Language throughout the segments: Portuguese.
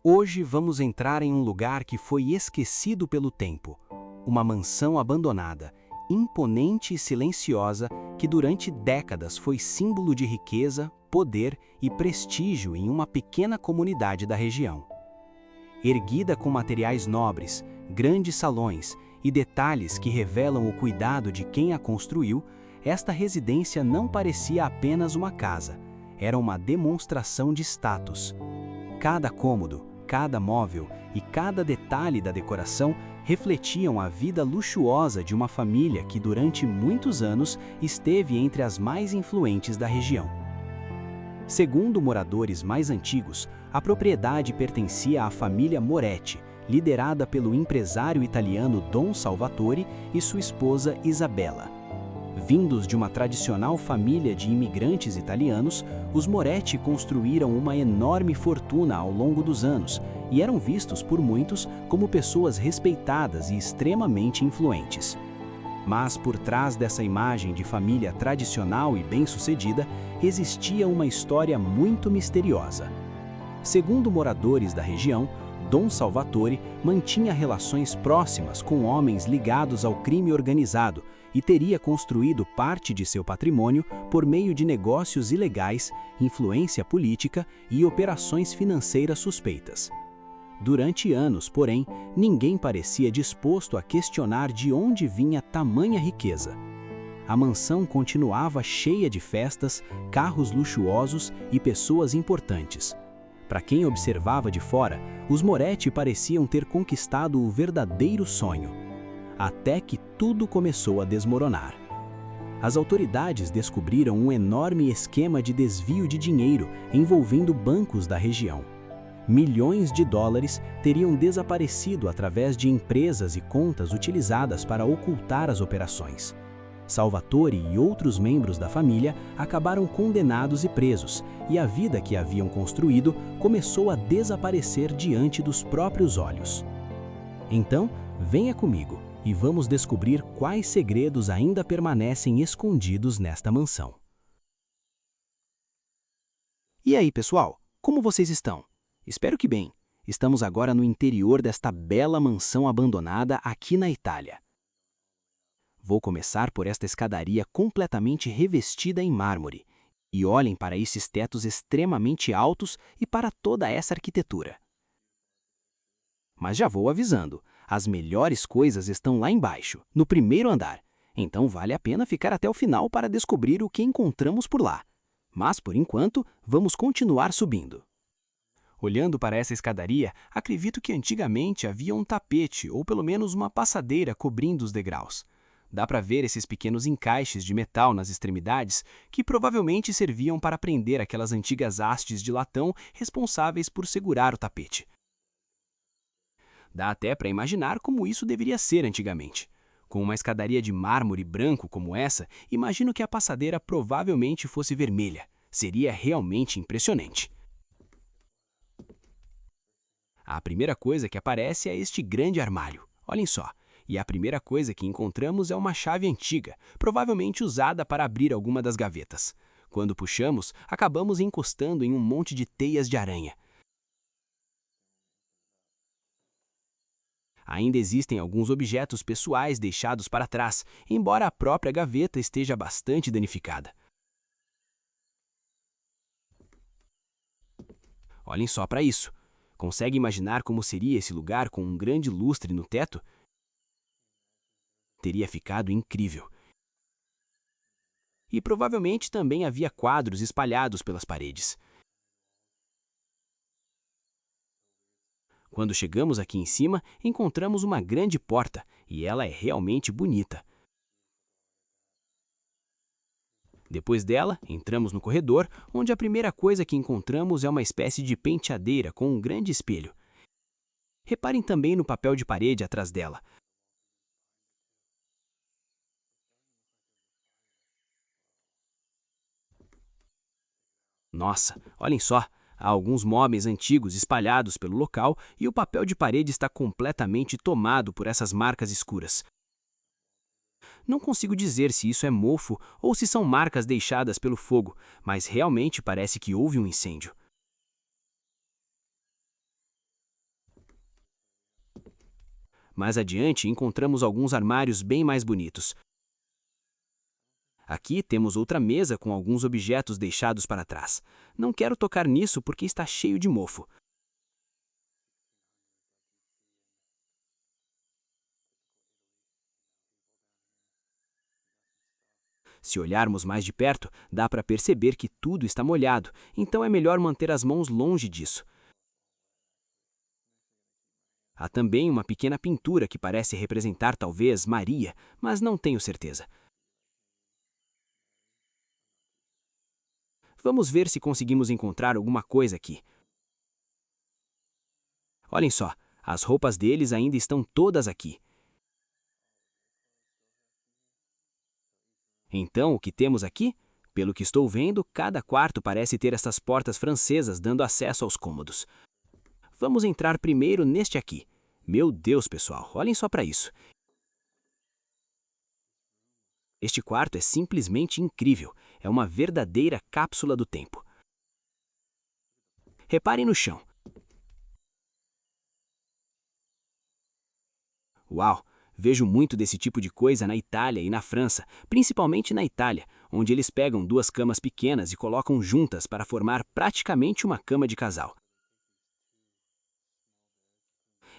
Hoje vamos entrar em um lugar que foi esquecido pelo tempo. Uma mansão abandonada, imponente e silenciosa que durante décadas foi símbolo de riqueza, poder e prestígio em uma pequena comunidade da região. Erguida com materiais nobres, grandes salões e detalhes que revelam o cuidado de quem a construiu, esta residência não parecia apenas uma casa, era uma demonstração de status. Cada cômodo, cada móvel e cada detalhe da decoração refletiam a vida luxuosa de uma família que durante muitos anos esteve entre as mais influentes da região. Segundo moradores mais antigos, a propriedade pertencia à família Moretti, liderada pelo empresário italiano Dom Salvatore e sua esposa Isabella. Vindos de uma tradicional família de imigrantes italianos, os Moretti construíram uma enorme fortuna ao longo dos anos e eram vistos por muitos como pessoas respeitadas e extremamente influentes. Mas por trás dessa imagem de família tradicional e bem-sucedida, existia uma história muito misteriosa. Segundo moradores da região, Dom Salvatore mantinha relações próximas com homens ligados ao crime organizado e teria construído parte de seu patrimônio por meio de negócios ilegais, influência política e operações financeiras suspeitas. Durante anos, porém, ninguém parecia disposto a questionar de onde vinha tamanha riqueza. A mansão continuava cheia de festas, carros luxuosos e pessoas importantes. Para quem observava de fora, os Moretti pareciam ter conquistado o verdadeiro sonho. Até que tudo começou a desmoronar. As autoridades descobriram um enorme esquema de desvio de dinheiro envolvendo bancos da região. Milhões de dólares teriam desaparecido através de empresas e contas utilizadas para ocultar as operações. Salvatore e outros membros da família acabaram condenados e presos, e a vida que haviam construído começou a desaparecer diante dos próprios olhos. Então, venha comigo e vamos descobrir quais segredos ainda permanecem escondidos nesta mansão. E aí, pessoal, como vocês estão? Espero que bem. Estamos agora no interior desta bela mansão abandonada aqui na Itália. Vou começar por esta escadaria completamente revestida em mármore. E olhem para esses tetos extremamente altos e para toda essa arquitetura. Mas já vou avisando, as melhores coisas estão lá embaixo, no primeiro andar. Então vale a pena ficar até o final para descobrir o que encontramos por lá. Mas, por enquanto, vamos continuar subindo. Olhando para essa escadaria, acredito que antigamente havia um tapete ou pelo menos uma passadeira cobrindo os degraus. Dá para ver esses pequenos encaixes de metal nas extremidades que provavelmente serviam para prender aquelas antigas hastes de latão responsáveis por segurar o tapete. Dá até para imaginar como isso deveria ser antigamente. Com uma escadaria de mármore branco como essa, imagino que a passadeira provavelmente fosse vermelha. Seria realmente impressionante. A primeira coisa que aparece é este grande armário. Olhem só. E a primeira coisa que encontramos é uma chave antiga, provavelmente usada para abrir alguma das gavetas. Quando puxamos, acabamos encostando em um monte de teias de aranha. Ainda existem alguns objetos pessoais deixados para trás, embora a própria gaveta esteja bastante danificada. Olhem só para isso. Consegue imaginar como seria esse lugar com um grande lustre no teto? Teria ficado incrível. E provavelmente também havia quadros espalhados pelas paredes. Quando chegamos aqui em cima, encontramos uma grande porta, e ela é realmente bonita. Depois dela, entramos no corredor, onde a primeira coisa que encontramos é uma espécie de penteadeira com um grande espelho. Reparem também no papel de parede atrás dela. Nossa, olhem só! Há alguns móveis antigos espalhados pelo local e o papel de parede está completamente tomado por essas marcas escuras. Não consigo dizer se isso é mofo ou se são marcas deixadas pelo fogo, mas realmente parece que houve um incêndio. Mais adiante, encontramos alguns armários bem mais bonitos. Aqui temos outra mesa com alguns objetos deixados para trás. Não quero tocar nisso porque está cheio de mofo. Se olharmos mais de perto, dá para perceber que tudo está molhado, então é melhor manter as mãos longe disso. Há também uma pequena pintura que parece representar talvez Maria, mas não tenho certeza. Vamos ver se conseguimos encontrar alguma coisa aqui. Olhem só, as roupas deles ainda estão todas aqui. Então, o que temos aqui? Pelo que estou vendo, cada quarto parece ter essas portas francesas dando acesso aos cômodos. Vamos entrar primeiro neste aqui. Meu Deus, pessoal, olhem só para isso. Este quarto é simplesmente incrível. É uma verdadeira cápsula do tempo. Reparem no chão. Uau! Vejo muito desse tipo de coisa na Itália e na França, principalmente na Itália, onde eles pegam duas camas pequenas e colocam juntas para formar praticamente uma cama de casal.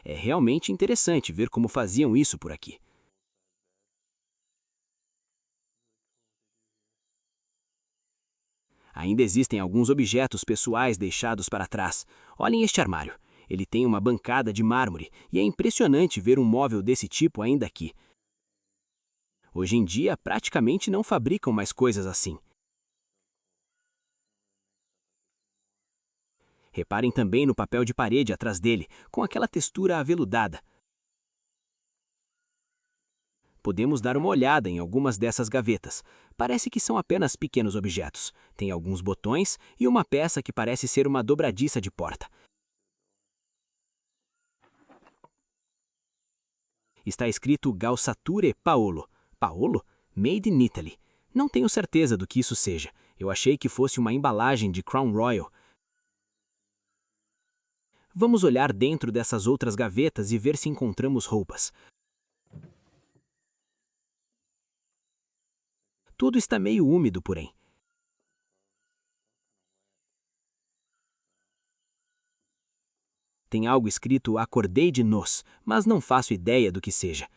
É realmente interessante ver como faziam isso por aqui. Ainda existem alguns objetos pessoais deixados para trás. Olhem este armário. Ele tem uma bancada de mármore e é impressionante ver um móvel desse tipo ainda aqui. Hoje em dia, praticamente não fabricam mais coisas assim. Reparem também no papel de parede atrás dele, com aquela textura aveludada. Podemos dar uma olhada em algumas dessas gavetas. Parece que são apenas pequenos objetos. Tem alguns botões e uma peça que parece ser uma dobradiça de porta. Está escrito Calzature Paolo. Paolo? Made in Italy. Não tenho certeza do que isso seja. Eu achei que fosse uma embalagem de Crown Royal. Vamos olhar dentro dessas outras gavetas e ver se encontramos roupas. Tudo está meio úmido, porém. Tem algo escrito Acordei de Nos, mas não faço ideia do que seja.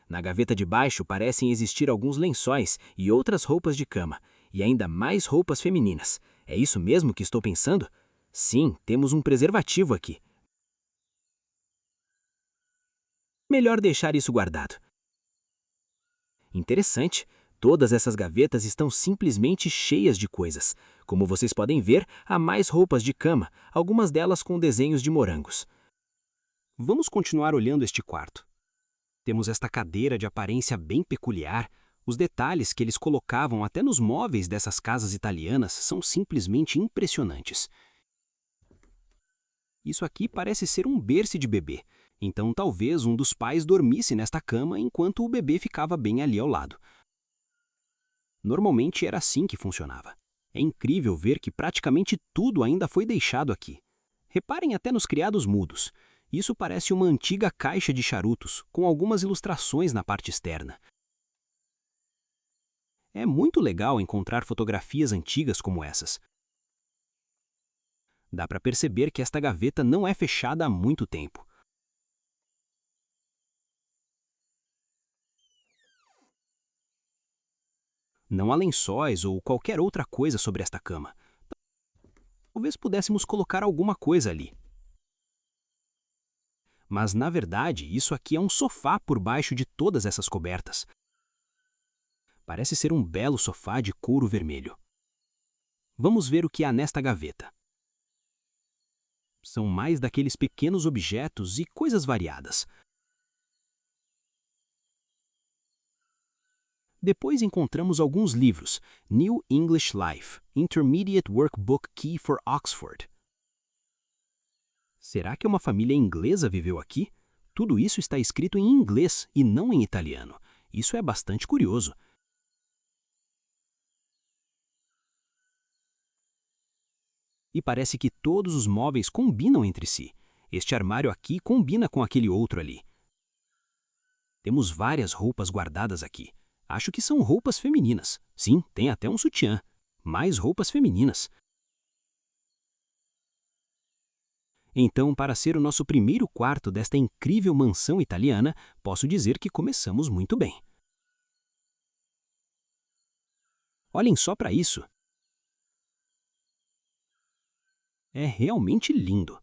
Na gaveta de baixo parecem existir alguns lençóis e outras roupas de cama, e ainda mais roupas femininas. É isso mesmo que estou pensando? Sim, temos um preservativo aqui. Melhor deixar isso guardado. Interessante, todas essas gavetas estão simplesmente cheias de coisas. Como vocês podem ver, há mais roupas de cama, algumas delas com desenhos de morangos. Vamos continuar olhando este quarto. Temos esta cadeira de aparência bem peculiar. Os detalhes que eles colocavam até nos móveis dessas casas italianas são simplesmente impressionantes. Isso aqui parece ser um berço de bebê, então talvez um dos pais dormisse nesta cama enquanto o bebê ficava bem ali ao lado. Normalmente era assim que funcionava. É incrível ver que praticamente tudo ainda foi deixado aqui. Reparem até nos criados mudos. Isso parece uma antiga caixa de charutos, com algumas ilustrações na parte externa. É muito legal encontrar fotografias antigas como essas. Dá para perceber que esta gaveta não é fechada há muito tempo. Não há lençóis ou qualquer outra coisa sobre esta cama. Talvez pudéssemos colocar alguma coisa ali. Mas, na verdade, isso aqui é um sofá por baixo de todas essas cobertas. Parece ser um belo sofá de couro vermelho. Vamos ver o que há nesta gaveta. São mais daqueles pequenos objetos e coisas variadas. Depois encontramos alguns livros. New English Life, Intermediate Workbook Key for Oxford. Será que uma família inglesa viveu aqui? Tudo isso está escrito em inglês e não em italiano. Isso é bastante curioso. E parece que todos os móveis combinam entre si. Este armário aqui combina com aquele outro ali. Temos várias roupas guardadas aqui. Acho que são roupas femininas. Sim, tem até um sutiã. Mais roupas femininas. Então, para ser o nosso primeiro quarto desta incrível mansão italiana, posso dizer que começamos muito bem. Olhem só para isso. É realmente lindo.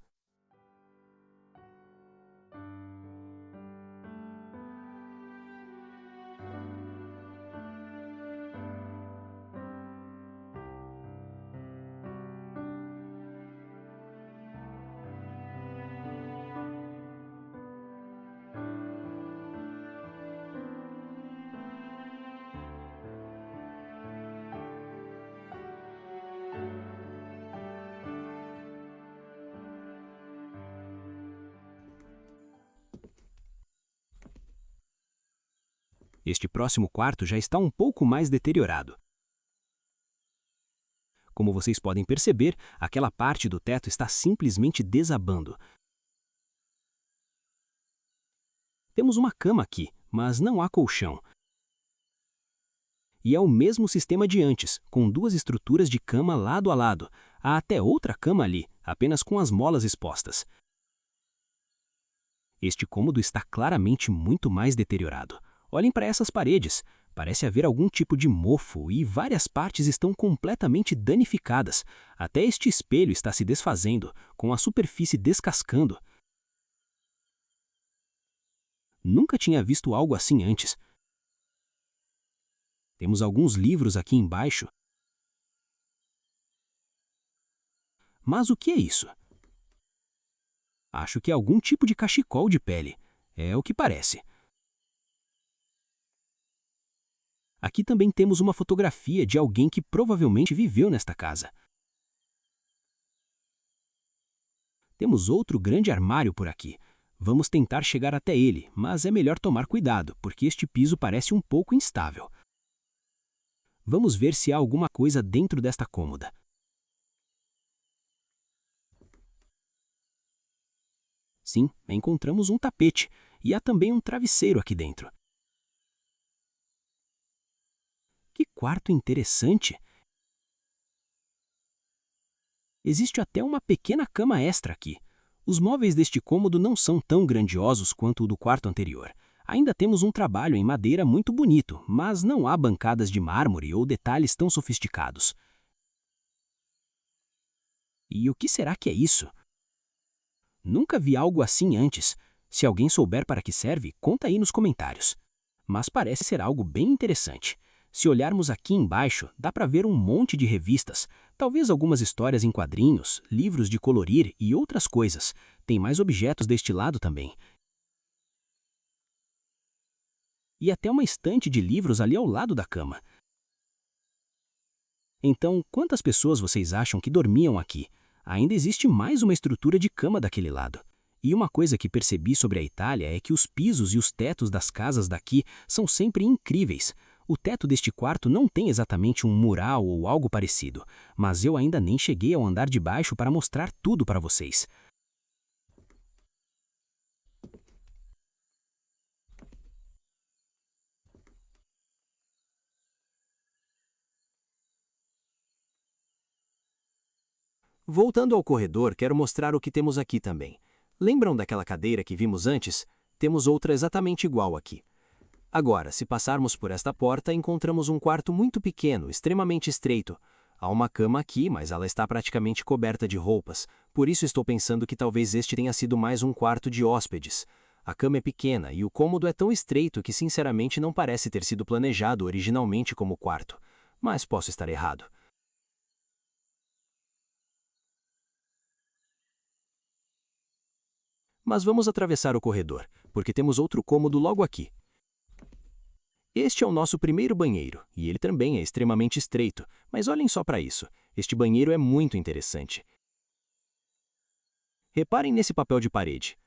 Este próximo quarto já está um pouco mais deteriorado. Como vocês podem perceber, aquela parte do teto está simplesmente desabando. Temos uma cama aqui, mas não há colchão. E é o mesmo sistema de antes, com duas estruturas de cama lado a lado. Há até outra cama ali, apenas com as molas expostas. Este cômodo está claramente muito mais deteriorado. Olhem para essas paredes. Parece haver algum tipo de mofo e várias partes estão completamente danificadas. Até este espelho está se desfazendo, com a superfície descascando. Nunca tinha visto algo assim antes. Temos alguns livros aqui embaixo. Mas o que é isso? Acho que é algum tipo de cachecol de pele. É o que parece. Aqui também temos uma fotografia de alguém que provavelmente viveu nesta casa. Temos outro grande armário por aqui. Vamos tentar chegar até ele, mas é melhor tomar cuidado, porque este piso parece um pouco instável. Vamos ver se há alguma coisa dentro desta cômoda. Sim, encontramos um tapete e há também um travesseiro aqui dentro. Que quarto interessante! Existe até uma pequena cama extra aqui. Os móveis deste cômodo não são tão grandiosos quanto o do quarto anterior. Ainda temos um trabalho em madeira muito bonito, mas não há bancadas de mármore ou detalhes tão sofisticados. E o que será que é isso? Nunca vi algo assim antes. Se alguém souber para que serve, conta aí nos comentários. Mas parece ser algo bem interessante. Se olharmos aqui embaixo, dá para ver um monte de revistas, talvez algumas histórias em quadrinhos, livros de colorir e outras coisas. Tem mais objetos deste lado também. E até uma estante de livros ali ao lado da cama. Então, quantas pessoas vocês acham que dormiam aqui? Ainda existe mais uma estrutura de cama daquele lado. E uma coisa que percebi sobre a Itália é que os pisos e os tetos das casas daqui são sempre incríveis. O teto deste quarto não tem exatamente um mural ou algo parecido, mas eu ainda nem cheguei ao andar de baixo para mostrar tudo para vocês. Voltando ao corredor, quero mostrar o que temos aqui também. Lembram daquela cadeira que vimos antes? Temos outra exatamente igual aqui. Agora, se passarmos por esta porta, encontramos um quarto muito pequeno, extremamente estreito. Há uma cama aqui, mas ela está praticamente coberta de roupas, por isso estou pensando que talvez este tenha sido mais um quarto de hóspedes. A cama é pequena e o cômodo é tão estreito que sinceramente não parece ter sido planejado originalmente como quarto. Mas posso estar errado. Mas vamos atravessar o corredor, porque temos outro cômodo logo aqui. Este é o nosso primeiro banheiro, e ele também é extremamente estreito, mas olhem só para isso, este banheiro é muito interessante. Reparem nesse papel de parede.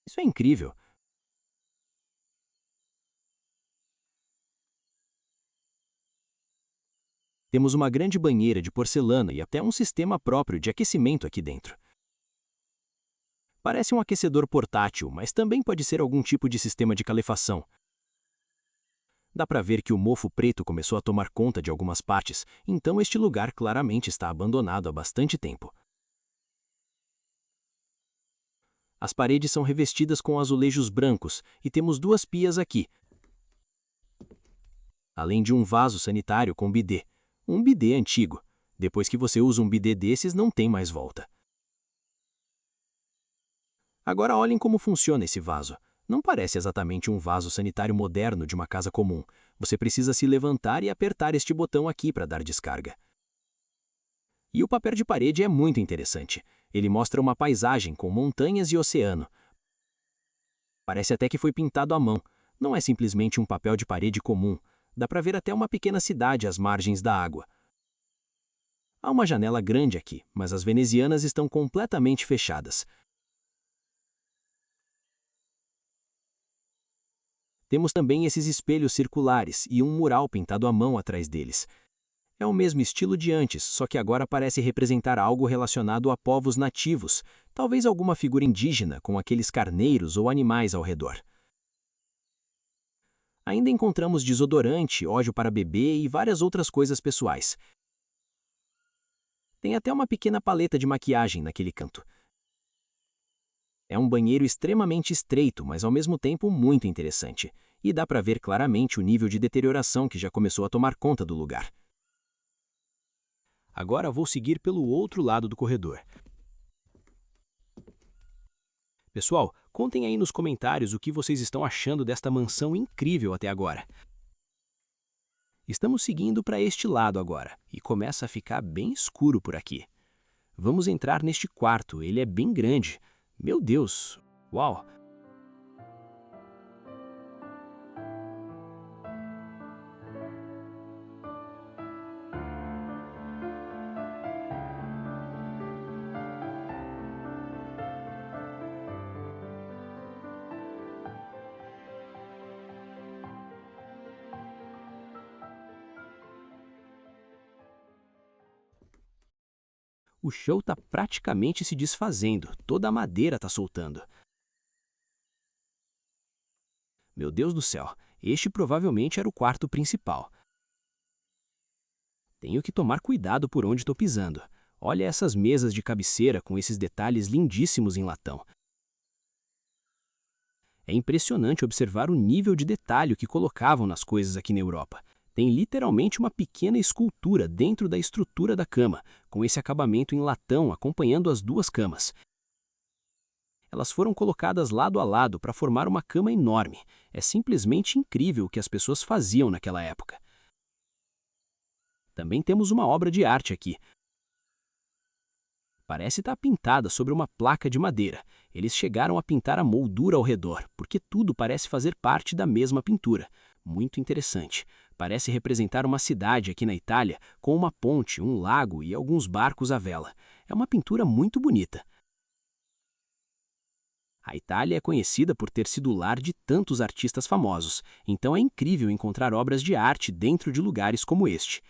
Isso é incrível. Temos uma grande banheira de porcelana e até um sistema próprio de aquecimento aqui dentro. Parece um aquecedor portátil, mas também pode ser algum tipo de sistema de calefação. Dá para ver que o mofo preto começou a tomar conta de algumas partes, então este lugar claramente está abandonado há bastante tempo. As paredes são revestidas com azulejos brancos e temos duas pias aqui, além de um vaso sanitário com bidê. Um bidê antigo. Depois que você usa um bidê desses, não tem mais volta. Agora olhem como funciona esse vaso. Não parece exatamente um vaso sanitário moderno de uma casa comum. Você precisa se levantar e apertar este botão aqui para dar descarga. E o papel de parede é muito interessante. Ele mostra uma paisagem com montanhas e oceano. Parece até que foi pintado à mão. Não é simplesmente um papel de parede comum. Dá para ver até uma pequena cidade às margens da água. Há uma janela grande aqui, mas as venezianas estão completamente fechadas. Temos também esses espelhos circulares e um mural pintado à mão atrás deles. É o mesmo estilo de antes, só que agora parece representar algo relacionado a povos nativos, talvez alguma figura indígena com aqueles carneiros ou animais ao redor. Ainda encontramos desodorante, óleo para bebê e várias outras coisas pessoais. Tem até uma pequena paleta de maquiagem naquele canto. É um banheiro extremamente estreito, mas ao mesmo tempo muito interessante. E dá para ver claramente o nível de deterioração que já começou a tomar conta do lugar. Agora vou seguir pelo outro lado do corredor. Pessoal, contem aí nos comentários o que vocês estão achando desta mansão incrível até agora. Estamos seguindo para este lado agora, e começa a ficar bem escuro por aqui. Vamos entrar neste quarto, ele é bem grande. Meu Deus! Uau! O chão está praticamente se desfazendo, toda a madeira está soltando. Meu Deus do céu, este provavelmente era o quarto principal. Tenho que tomar cuidado por onde estou pisando. Olha essas mesas de cabeceira com esses detalhes lindíssimos em latão. É impressionante observar o nível de detalhe que colocavam nas coisas aqui na Europa. Tem literalmente uma pequena escultura dentro da estrutura da cama, com esse acabamento em latão acompanhando as duas camas. Elas foram colocadas lado a lado para formar uma cama enorme. É simplesmente incrível o que as pessoas faziam naquela época. Também temos uma obra de arte aqui. Parece estar pintada sobre uma placa de madeira. Eles chegaram a pintar a moldura ao redor, porque tudo parece fazer parte da mesma pintura. Muito interessante. Parece representar uma cidade aqui na Itália, com uma ponte, um lago e alguns barcos à vela. É uma pintura muito bonita. A Itália é conhecida por ter sido o lar de tantos artistas famosos, então é incrível encontrar obras de arte dentro de lugares como este.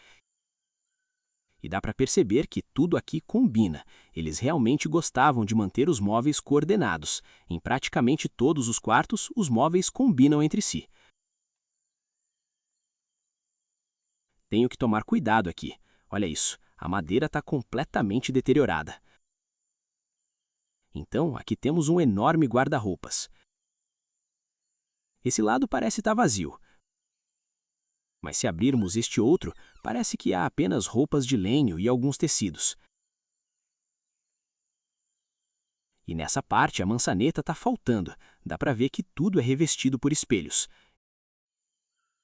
E dá para perceber que tudo aqui combina. Eles realmente gostavam de manter os móveis coordenados. Em praticamente todos os quartos, os móveis combinam entre si. Tenho que tomar cuidado aqui. Olha isso, a madeira está completamente deteriorada. Então, aqui temos um enorme guarda-roupas. Esse lado parece estar vazio. Mas se abrirmos este outro, parece que há apenas roupas de lenho e alguns tecidos. E nessa parte a maçaneta está faltando. Dá para ver que tudo é revestido por espelhos.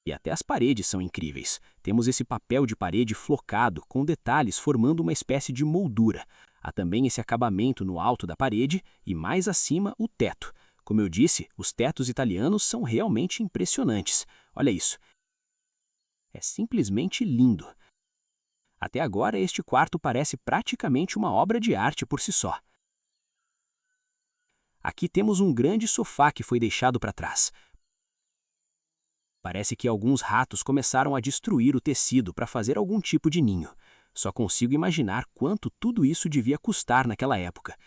E até as paredes são incríveis. Temos esse papel de parede flocado, com detalhes formando uma espécie de moldura. Há também esse acabamento no alto da parede e mais acima o teto. Como eu disse, os tetos italianos são realmente impressionantes. Olha isso. É simplesmente lindo. Até agora, este quarto parece praticamente uma obra de arte por si só. Aqui temos um grande sofá que foi deixado para trás. Parece que alguns ratos começaram a destruir o tecido para fazer algum tipo de ninho. Só consigo imaginar quanto tudo isso devia custar naquela época.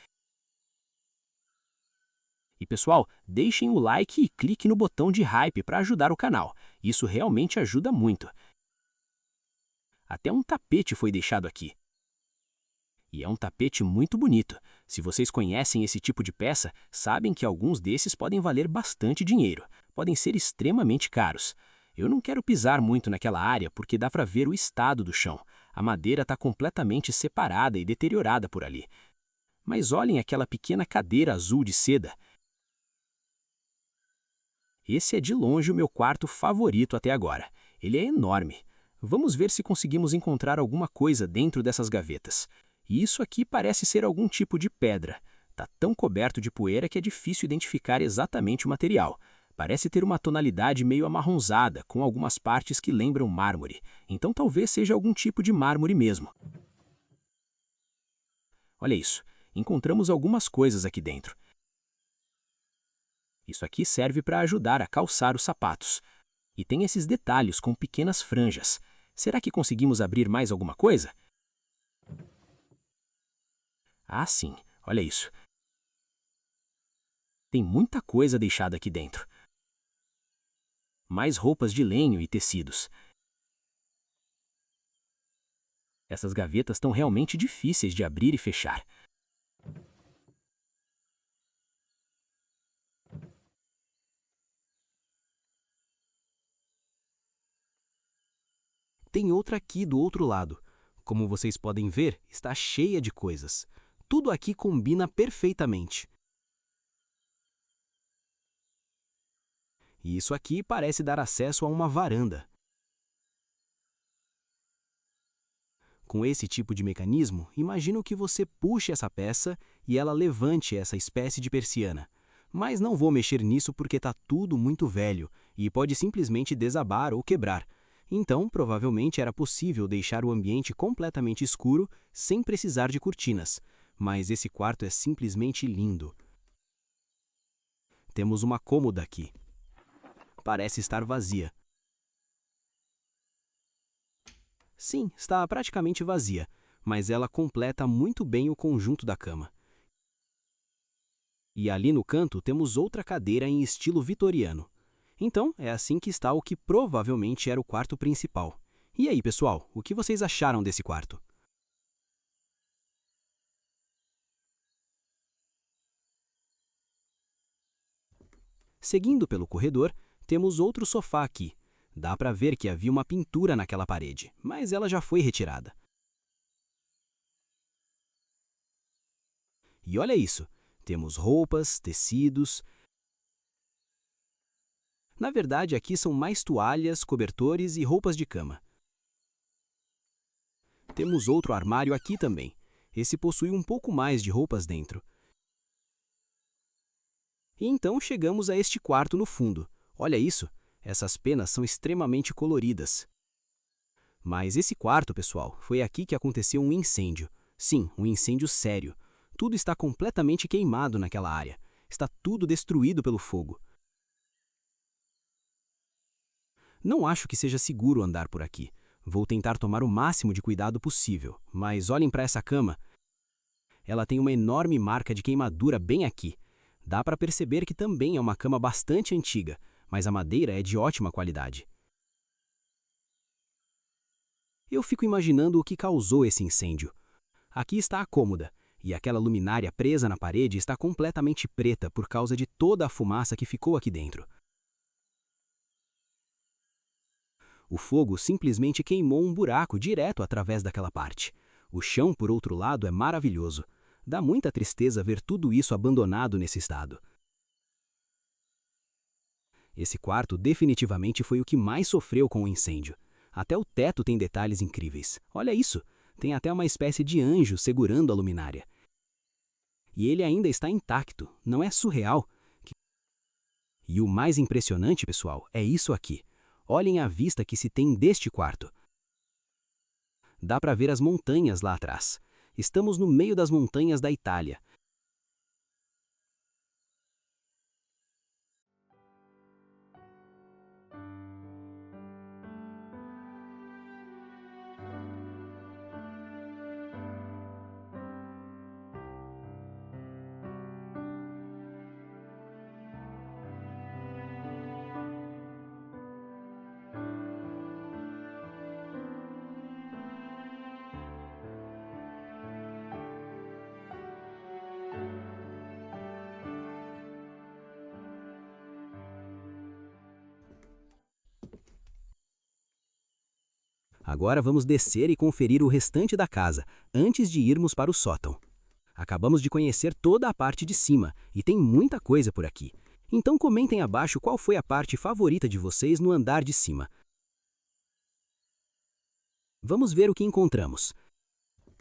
E pessoal, deixem o like e clique no botão de hype para ajudar o canal. Isso realmente ajuda muito. Até um tapete foi deixado aqui. E é um tapete muito bonito. Se vocês conhecem esse tipo de peça, sabem que alguns desses podem valer bastante dinheiro. Podem ser extremamente caros. Eu não quero pisar muito naquela área porque dá para ver o estado do chão. A madeira está completamente separada e deteriorada por ali. Mas olhem aquela pequena cadeira azul de seda. Esse é de longe o meu quarto favorito até agora. Ele é enorme. Vamos ver se conseguimos encontrar alguma coisa dentro dessas gavetas. E isso aqui parece ser algum tipo de pedra. Tá tão coberto de poeira que é difícil identificar exatamente o material. Parece ter uma tonalidade meio amarronzada, com algumas partes que lembram mármore. Então talvez seja algum tipo de mármore mesmo. Olha isso. Encontramos algumas coisas aqui dentro. Isso aqui serve para ajudar a calçar os sapatos. E tem esses detalhes com pequenas franjas. Será que conseguimos abrir mais alguma coisa? Ah, sim. Olha isso. Tem muita coisa deixada aqui dentro. Mais roupas de lenho e tecidos. Essas gavetas estão realmente difíceis de abrir e fechar. Tem outra aqui do outro lado. Como vocês podem ver, está cheia de coisas. Tudo aqui combina perfeitamente. E isso aqui parece dar acesso a uma varanda. Com esse tipo de mecanismo, imagino que você puxe essa peça e ela levante essa espécie de persiana. Mas não vou mexer nisso porque está tudo muito velho e pode simplesmente desabar ou quebrar. Então, provavelmente era possível deixar o ambiente completamente escuro sem precisar de cortinas. Mas esse quarto é simplesmente lindo. Temos uma cômoda aqui. Parece estar vazia. Sim, está praticamente vazia, mas ela completa muito bem o conjunto da cama. E ali no canto temos outra cadeira em estilo vitoriano. Então, é assim que está o que provavelmente era o quarto principal. E aí, pessoal, o que vocês acharam desse quarto? Seguindo pelo corredor, temos outro sofá aqui. Dá para ver que havia uma pintura naquela parede, mas ela já foi retirada. E olha isso, temos roupas, tecidos. Na verdade, aqui são mais toalhas, cobertores e roupas de cama. Temos outro armário aqui também. Esse possui um pouco mais de roupas dentro. E então chegamos a este quarto no fundo. Olha isso, essas penas são extremamente coloridas. Mas esse quarto, pessoal, foi aqui que aconteceu um incêndio. Sim, um incêndio sério. Tudo está completamente queimado naquela área. Está tudo destruído pelo fogo. Não acho que seja seguro andar por aqui. Vou tentar tomar o máximo de cuidado possível, mas olhem para essa cama. Ela tem uma enorme marca de queimadura bem aqui. Dá para perceber que também é uma cama bastante antiga, mas a madeira é de ótima qualidade. Eu fico imaginando o que causou esse incêndio. Aqui está a cômoda, e aquela luminária presa na parede está completamente preta por causa de toda a fumaça que ficou aqui dentro. O fogo simplesmente queimou um buraco direto através daquela parte. O chão, por outro lado, é maravilhoso. Dá muita tristeza ver tudo isso abandonado nesse estado. Esse quarto definitivamente foi o que mais sofreu com o incêndio. Até o teto tem detalhes incríveis. Olha isso! Tem até uma espécie de anjo segurando a luminária. E ele ainda está intacto, não é surreal? E o mais impressionante, pessoal, é isso aqui. Olhem a vista que se tem deste quarto. Dá para ver as montanhas lá atrás. Estamos no meio das montanhas da Itália. Agora vamos descer e conferir o restante da casa, antes de irmos para o sótão. Acabamos de conhecer toda a parte de cima, e tem muita coisa por aqui. Então comentem abaixo qual foi a parte favorita de vocês no andar de cima. Vamos ver o que encontramos.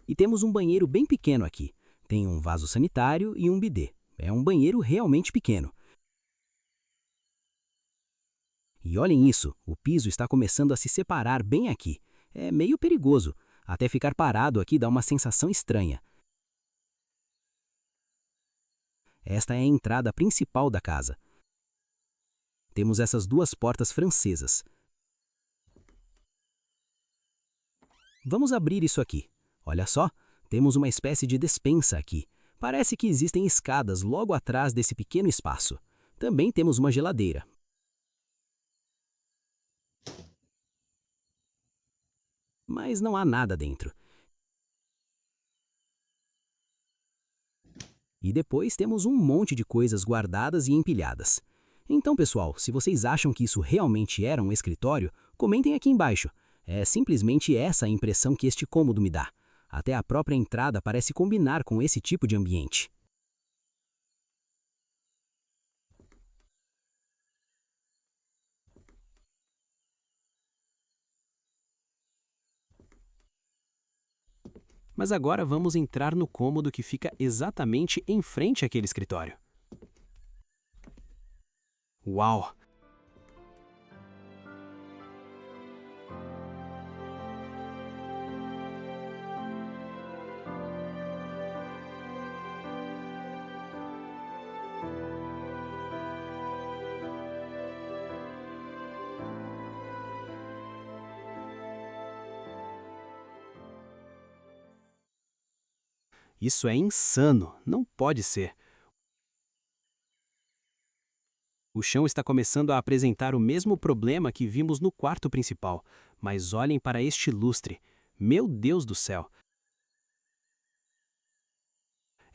E temos um banheiro bem pequeno aqui. Tem um vaso sanitário e um bidê. É um banheiro realmente pequeno. E olhem isso, o piso está começando a se separar bem aqui. É meio perigoso. Até ficar parado aqui dá uma sensação estranha. Esta é a entrada principal da casa. Temos essas duas portas francesas. Vamos abrir isso aqui. Olha só, temos uma espécie de despensa aqui. Parece que existem escadas logo atrás desse pequeno espaço. Também temos uma geladeira. Mas não há nada dentro. E depois temos um monte de coisas guardadas e empilhadas. Então, pessoal, se vocês acham que isso realmente era um escritório, comentem aqui embaixo. É simplesmente essa a impressão que este cômodo me dá. Até a própria entrada parece combinar com esse tipo de ambiente. Mas agora vamos entrar no cômodo que fica exatamente em frente àquele escritório. Uau! Isso é insano, não pode ser. O chão está começando a apresentar o mesmo problema que vimos no quarto principal, mas olhem para este lustre. Meu Deus do céu!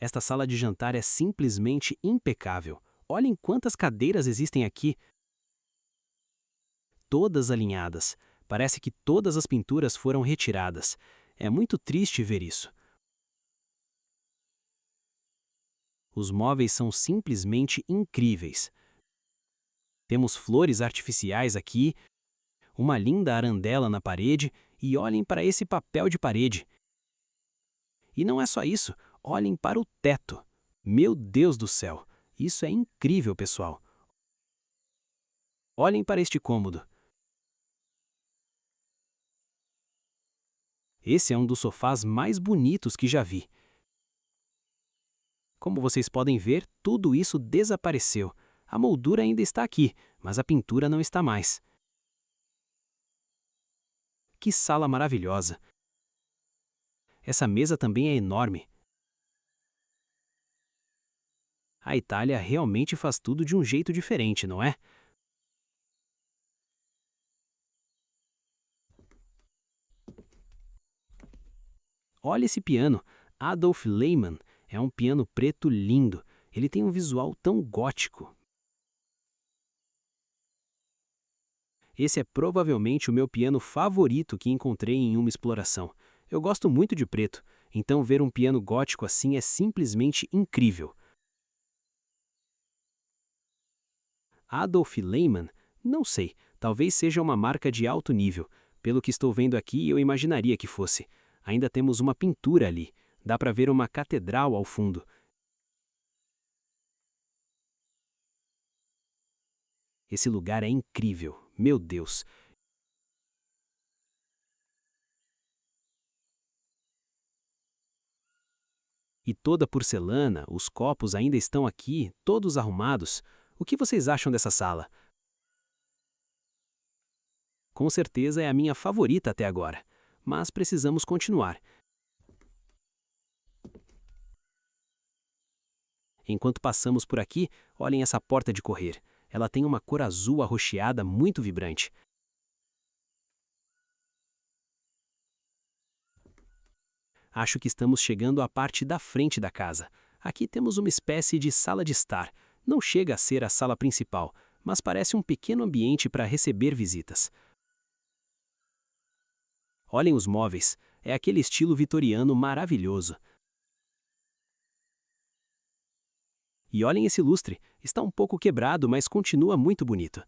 Esta sala de jantar é simplesmente impecável. Olhem quantas cadeiras existem aqui. Todas alinhadas. Parece que todas as pinturas foram retiradas. É muito triste ver isso. Os móveis são simplesmente incríveis. Temos flores artificiais aqui, uma linda arandela na parede e olhem para esse papel de parede. E não é só isso, olhem para o teto. Meu Deus do céu, isso é incrível, pessoal. Olhem para este cômodo. Esse é um dos sofás mais bonitos que já vi. Como vocês podem ver, tudo isso desapareceu. A moldura ainda está aqui, mas a pintura não está mais. Que sala maravilhosa! Essa mesa também é enorme. A Itália realmente faz tudo de um jeito diferente, não é? Olha esse piano. Adolf Lehmann é um piano preto lindo. Ele tem um visual tão gótico. Esse é provavelmente o meu piano favorito que encontrei em uma exploração. Eu gosto muito de preto, então ver um piano gótico assim é simplesmente incrível. Adolf Lehmann? Não sei, talvez seja uma marca de alto nível. Pelo que estou vendo aqui, eu imaginaria que fosse. Ainda temos uma pintura ali. Dá para ver uma catedral ao fundo. Esse lugar é incrível, meu Deus. E toda a porcelana, os copos ainda estão aqui, todos arrumados. O que vocês acham dessa sala? Com certeza é a minha favorita até agora, mas precisamos continuar. Enquanto passamos por aqui, olhem essa porta de correr. Ela tem uma cor azul arroxeada muito vibrante. Acho que estamos chegando à parte da frente da casa. Aqui temos uma espécie de sala de estar. Não chega a ser a sala principal, mas parece um pequeno ambiente para receber visitas. Olhem os móveis, é aquele estilo vitoriano maravilhoso. E olhem esse lustre, está um pouco quebrado, mas continua muito bonito.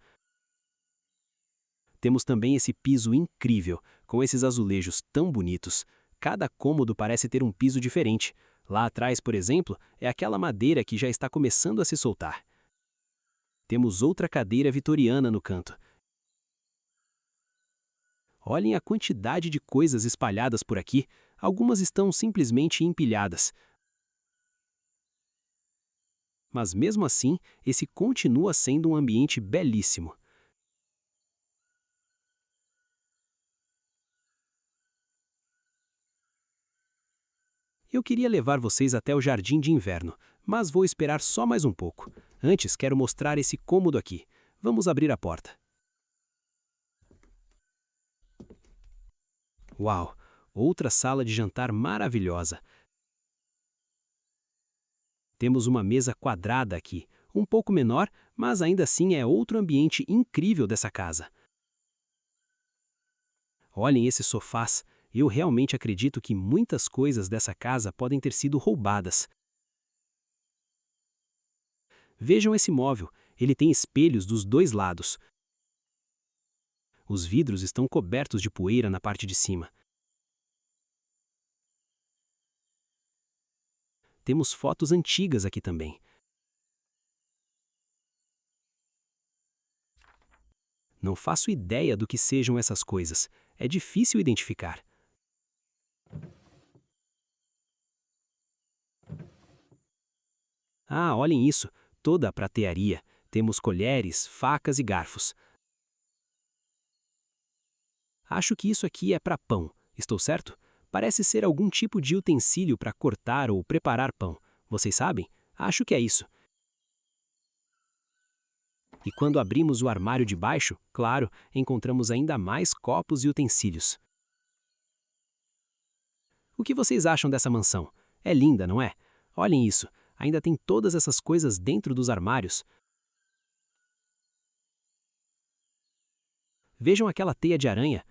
Temos também esse piso incrível, com esses azulejos tão bonitos. Cada cômodo parece ter um piso diferente. Lá atrás, por exemplo, é aquela madeira que já está começando a se soltar. Temos outra cadeira vitoriana no canto. Olhem a quantidade de coisas espalhadas por aqui, algumas estão simplesmente empilhadas. Mas mesmo assim, esse continua sendo um ambiente belíssimo. Eu queria levar vocês até o jardim de inverno, mas vou esperar só mais um pouco. Antes, quero mostrar esse cômodo aqui. Vamos abrir a porta. Uau! Outra sala de jantar maravilhosa. Temos uma mesa quadrada aqui, um pouco menor, mas ainda assim é outro ambiente incrível dessa casa. Olhem esses sofás. Eu realmente acredito que muitas coisas dessa casa podem ter sido roubadas. Vejam esse móvel, ele tem espelhos dos dois lados. Os vidros estão cobertos de poeira na parte de cima. Temos fotos antigas aqui também. Não faço ideia do que sejam essas coisas. É difícil identificar. Ah, olhem isso, toda a pratearia. Temos colheres, facas e garfos. Acho que isso aqui é para pão, estou certo? Parece ser algum tipo de utensílio para cortar ou preparar pão. Vocês sabem? Acho que é isso. E quando abrimos o armário de baixo, claro, encontramos ainda mais copos e utensílios. O que vocês acham dessa mansão? É linda, não é? Olhem isso, ainda tem todas essas coisas dentro dos armários. Vejam aquela teia de aranha.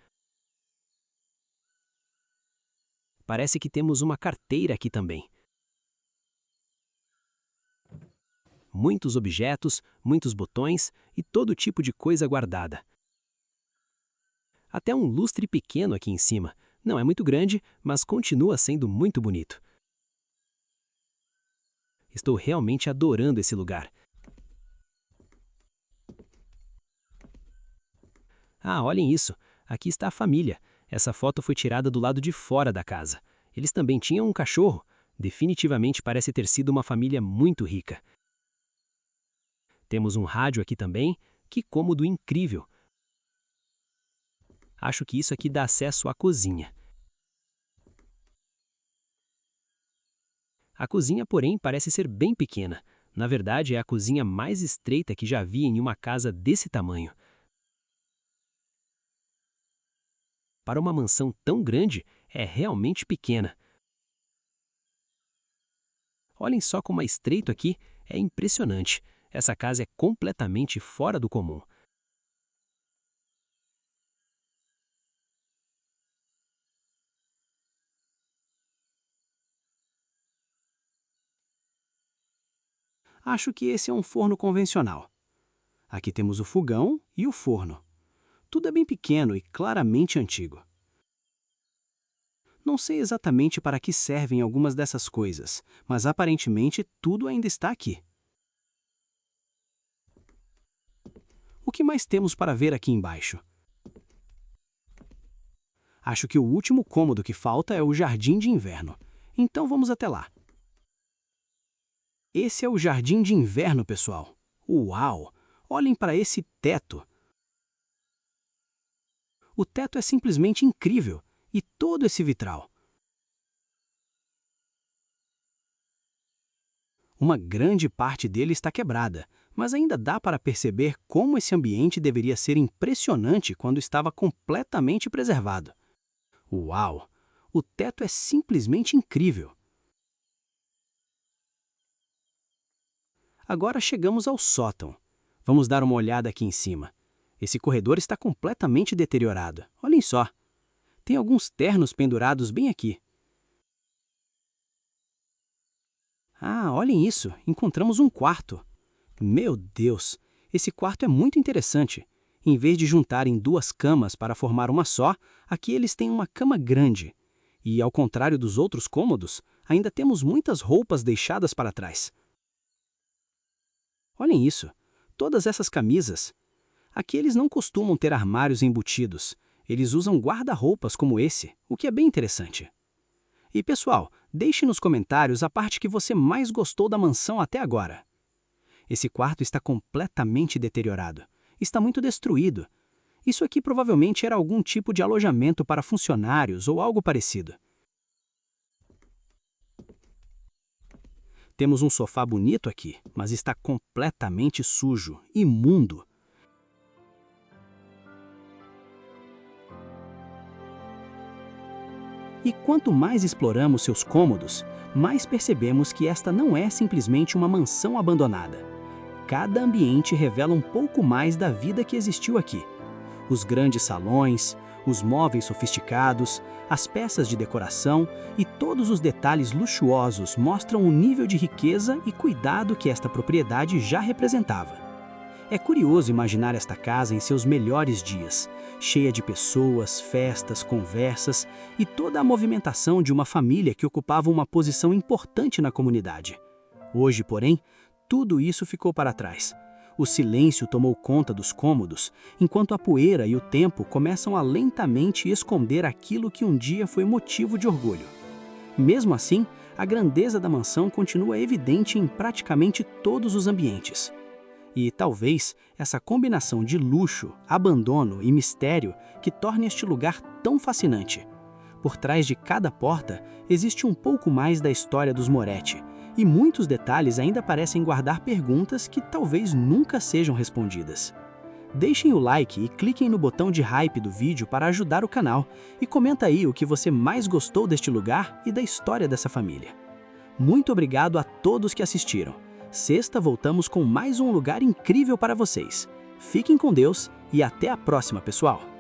Parece que temos uma carteira aqui também. Muitos objetos, muitos botões e todo tipo de coisa guardada. Até um lustre pequeno aqui em cima. Não é muito grande, mas continua sendo muito bonito. Estou realmente adorando esse lugar. Ah, olhem isso. Aqui está a família. Essa foto foi tirada do lado de fora da casa. Eles também tinham um cachorro. Definitivamente parece ter sido uma família muito rica. Temos um rádio aqui também. Que cômodo incrível. Acho que isso aqui dá acesso à cozinha. A cozinha, porém, parece ser bem pequena. Na verdade, é a cozinha mais estreita que já vi em uma casa desse tamanho. Para uma mansão tão grande, é realmente pequena. Olhem só como é estreito aqui, é impressionante. Essa casa é completamente fora do comum. Acho que esse é um forno convencional. Aqui temos o fogão e o forno. Tudo é bem pequeno e claramente antigo. Não sei exatamente para que servem algumas dessas coisas, mas aparentemente tudo ainda está aqui. O que mais temos para ver aqui embaixo? Acho que o último cômodo que falta é o jardim de inverno. Então vamos até lá. Esse é o jardim de inverno, pessoal. Uau! Olhem para esse teto. O teto é simplesmente incrível. E todo esse vitral. Uma grande parte dele está quebrada, mas ainda dá para perceber como esse ambiente deveria ser impressionante quando estava completamente preservado. Uau! O teto é simplesmente incrível. Agora chegamos ao sótão. Vamos dar uma olhada aqui em cima. Esse corredor está completamente deteriorado. Olhem só. Tem alguns ternos pendurados bem aqui. Ah, olhem isso, encontramos um quarto. Meu Deus, esse quarto é muito interessante. Em vez de juntarem duas camas para formar uma só, aqui eles têm uma cama grande. E, ao contrário dos outros cômodos, ainda temos muitas roupas deixadas para trás. Olhem isso, todas essas camisas. Aqui eles não costumam ter armários embutidos. Eles usam guarda-roupas como esse, o que é bem interessante. E pessoal, deixe nos comentários a parte que você mais gostou da mansão até agora. Esse quarto está completamente deteriorado. Está muito destruído. Isso aqui provavelmente era algum tipo de alojamento para funcionários ou algo parecido. Temos um sofá bonito aqui, mas está completamente sujo, imundo. E quanto mais exploramos seus cômodos, mais percebemos que esta não é simplesmente uma mansão abandonada. Cada ambiente revela um pouco mais da vida que existiu aqui. Os grandes salões, os móveis sofisticados, as peças de decoração e todos os detalhes luxuosos mostram o nível de riqueza e cuidado que esta propriedade já representava. É curioso imaginar esta casa em seus melhores dias, cheia de pessoas, festas, conversas e toda a movimentação de uma família que ocupava uma posição importante na comunidade. Hoje, porém, tudo isso ficou para trás. O silêncio tomou conta dos cômodos, enquanto a poeira e o tempo começam a lentamente esconder aquilo que um dia foi motivo de orgulho. Mesmo assim, a grandeza da mansão continua evidente em praticamente todos os ambientes. E talvez essa combinação de luxo, abandono e mistério que torne este lugar tão fascinante. Por trás de cada porta existe um pouco mais da história dos Moretti, e muitos detalhes ainda parecem guardar perguntas que talvez nunca sejam respondidas. Deixem o like e cliquem no botão de hype do vídeo para ajudar o canal e comenta aí o que você mais gostou deste lugar e da história dessa família. Muito obrigado a todos que assistiram. Sexta voltamos com mais um lugar incrível para vocês. Fiquem com Deus e até a próxima, pessoal!